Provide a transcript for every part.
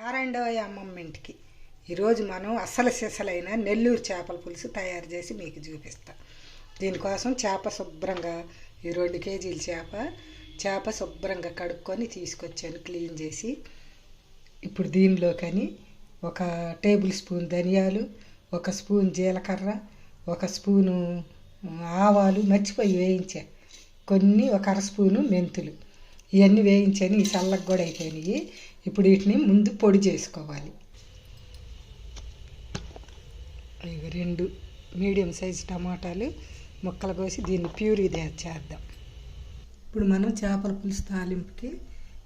నారాయణరావు అమ్మమ్మ ఇంటికి ఈరోజు మనం అసలు సిసలైన నెల్లూరు చేపల పులుసు తయారు చేసి మీకు చూపిస్తాం. దీనికోసం చేప శుభ్రంగా 2 కేజీల చేప శుభ్రంగా కడుక్కొని తీసుకొచ్చాను క్లీన్ చేసి. ఇప్పుడు దీనిలోకని 1 టేబుల్ స్పూన్ ధనియాలు, 1 స్పూన్ జీలకర్ర, 1 స్పూను ఆవాలు మర్చిపోయి వేయించా, కొన్ని 1 అర స్పూను మెంతులు, ఇవన్నీ వేయించాను. ఈ చల్లగా కూడా అయిపోయినాయి. ఇప్పుడు వీటిని ముందు పొడి చేసుకోవాలి. 2 మీడియం సైజు టమాటాలు ముక్కలు కోసి దీన్ని ప్యూరీ చేద్దాం. ఇప్పుడు మనం చేపల పులుసు తాలింపుకి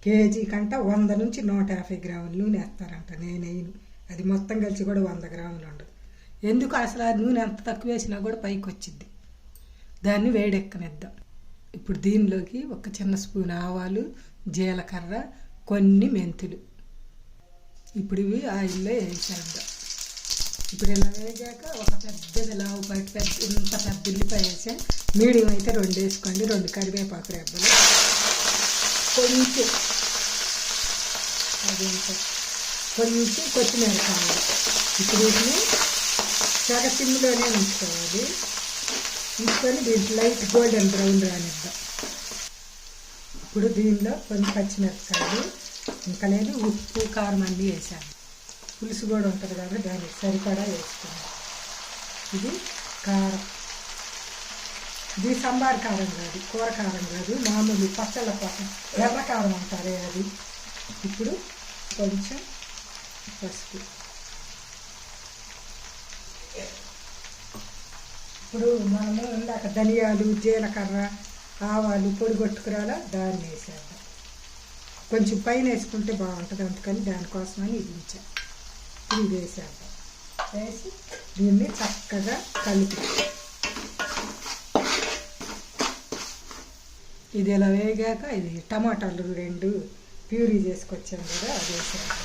కేజీ కంట 100 నుంచి 150 గ్రాముల నూనె వేస్తారంట. నేనేను అది మొత్తం కలిసి కూడా 100 గ్రాములు ఉండదు. ఎందుకు అసలు ఆ నూనె ఎంత తక్కువ వేసినా కూడా పైకి వచ్చింది. దాన్ని వేడెక్కనిద్దాం. ఇప్పుడు దీనిలోకి 1 చిన్న స్పూన్ ఆవాలు, జీలకర్ర, కొన్ని మెంతులు ఇప్పుడు ఇవి ఆయిల్లో వేసేద్దాం. ఇప్పుడు ఇలా వేగాక ఒక పెద్దది లావుపాటి ఇంత పెద్ద ఉల్లిపాయ వేసా, మీడియం అయితే 2 వేసుకోండి, 2 కరివేపాకు రెబ్బలు, కొంచెం కొత్తిమీర కావాలి. ఇప్పుడు వీటిని చాలా సిమ్లోనే ఉంచుకోవాలి. ఉంచుకొని దీంట్లో లైట్ గోల్డెన్ బ్రౌన్ రానిద్దాం. ఇప్పుడు దీనిలో కొన్ని పచ్చిమిరపకాయలు, ఇంకా లేదు ఉప్పు, కారం అన్నీ వేసాను. పులుసు కూడా ఉంటుంది కాబట్టి దానికి సరిపడా వేసుకున్నాం. ఇది కారం, ఇది సాంబార్ కారం కాదు, కూర కారం కాదు, మామూలు పచ్చళ్ళ కోసం ఎర్ర కారం అంటారే అది. ఇప్పుడు కొంచెం పసుపు. ఇప్పుడు మనము ఇందాక ధనియాలు, జీలకర్ర, ఆవాలు పొడి కొట్టుకురాలా దాన్ని వేసేద్దాం. కొంచెం పైన వేసుకుంటే బాగుంటుంది, అందుకని దానికోసమని ఇది ఉంచాను. ఇది వేసేద్దాం. వేసి దీన్ని చక్కగా కలిపి ఇది ఇలా వేగాక ఇది టమాటాలు 2 ప్యూరీ చేసుకొచ్చాను కదా అది వేసేద్దాం.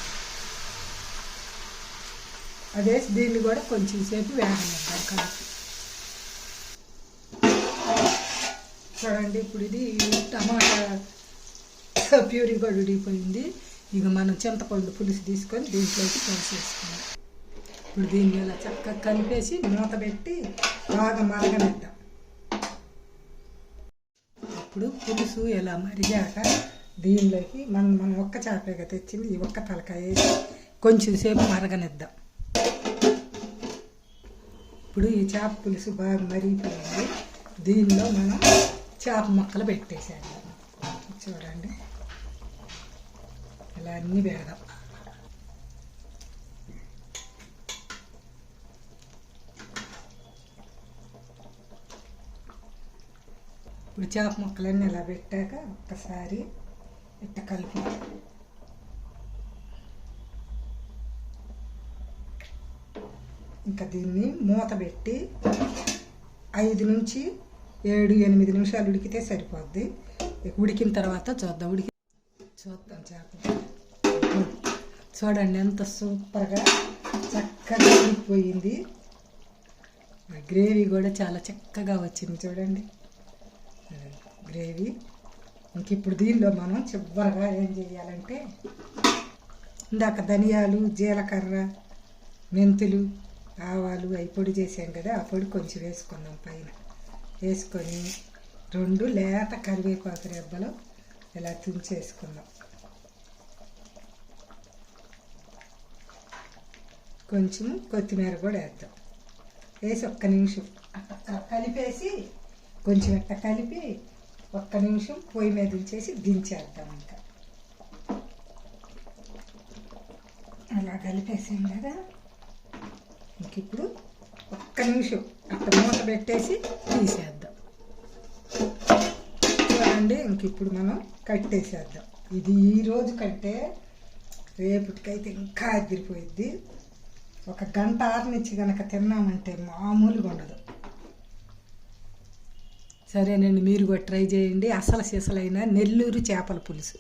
అదేసి దీన్ని కూడా కొంచెం సేపు వేగనిద్దాం కలిపి. చూడండి ఇప్పుడు ఇది టమాటా ప్యూరీ కూడా ఉడిగిపోయింది. ఇక మనం చింతపండు పులుసు తీసుకొని దీంట్లోకి పోసేసుకున్నాం. ఇప్పుడు దీన్ని ఇలా చక్కగా కలిపేసి మూత పెట్టి బాగా మరగనిద్దాం. ఇప్పుడు పులుసు ఇలా మరిగాక దీనిలోకి మనం ఒక్క చేపగా తెచ్చింది ఈ ఒక్క తలకాయ వేసి కొంచెం సేపు మరగనిద్దాం. ఇప్పుడు ఈ చేప పులుసు బాగా మరిగిపోయింది. దీనిలో మనం చేప ముక్కలు పెట్టేసాము. చూడండి ఇలా అన్నీ పెడదాం. ఇప్పుడు చేప ముక్కలన్నీ ఇలా పెట్టాక ఒక్కసారి ఇట్ట కలిపి ఇంకా దీన్ని మూత పెట్టి 5 నుంచి 7-8 నిమిషాలు ఉడికితే సరిపోద్ది. ఉడికిన తర్వాత చూద్దాం చేప. చూడండి ఎంత సూపర్గా చక్కగా ఉడికిపోయింది. గ్రేవీ కూడా చాలా చక్కగా వచ్చింది. చూడండి గ్రేవీ. ఇంక ఇప్పుడు దీనిలో మనం చివరగా ఏం చేయాలంటే ఇందాక ధనియాలు, జీలకర్ర, మెంతులు, ఆవాలు అవి పొడి చేసాం కదా, ఆ పొడి కొంచెం వేసుకుందాం. పైన వేసుకొని 2 లేత కరివేపాకు రెబ్బలు ఇలా తుంచేసుకుందాం. కొంచెం కొత్తిమీర కూడా వేద్దాం. వేసి 1 నిమిషం కలిపేసి కొంచెం ఎట్ట కలిపి 1 నిమిషం పొయ్యి మీద ఉంచేసి దించేద్దాం. ఇంకా అలా కలిపేసాం కదా, ఇంక ఇప్పుడు 1 నిమిషం అట్ట మూత పెట్టేసి తీసేద్దాం. చూడండి ఇంక ఇప్పుడు మనం కట్టేసేద్దాం. ఇది ఈరోజు కంటే రేపటికైతే ఇంకా అదిరిపోయిద్ది. 1 గంట ఆరనిచ్చి కనుక తిన్నామంటే మామూలుగా ఉండదు. సరేనండి, మీరు కూడా ట్రై చేయండి. అసలు సిసలైన నెల్లూరు చేపల పులుసు.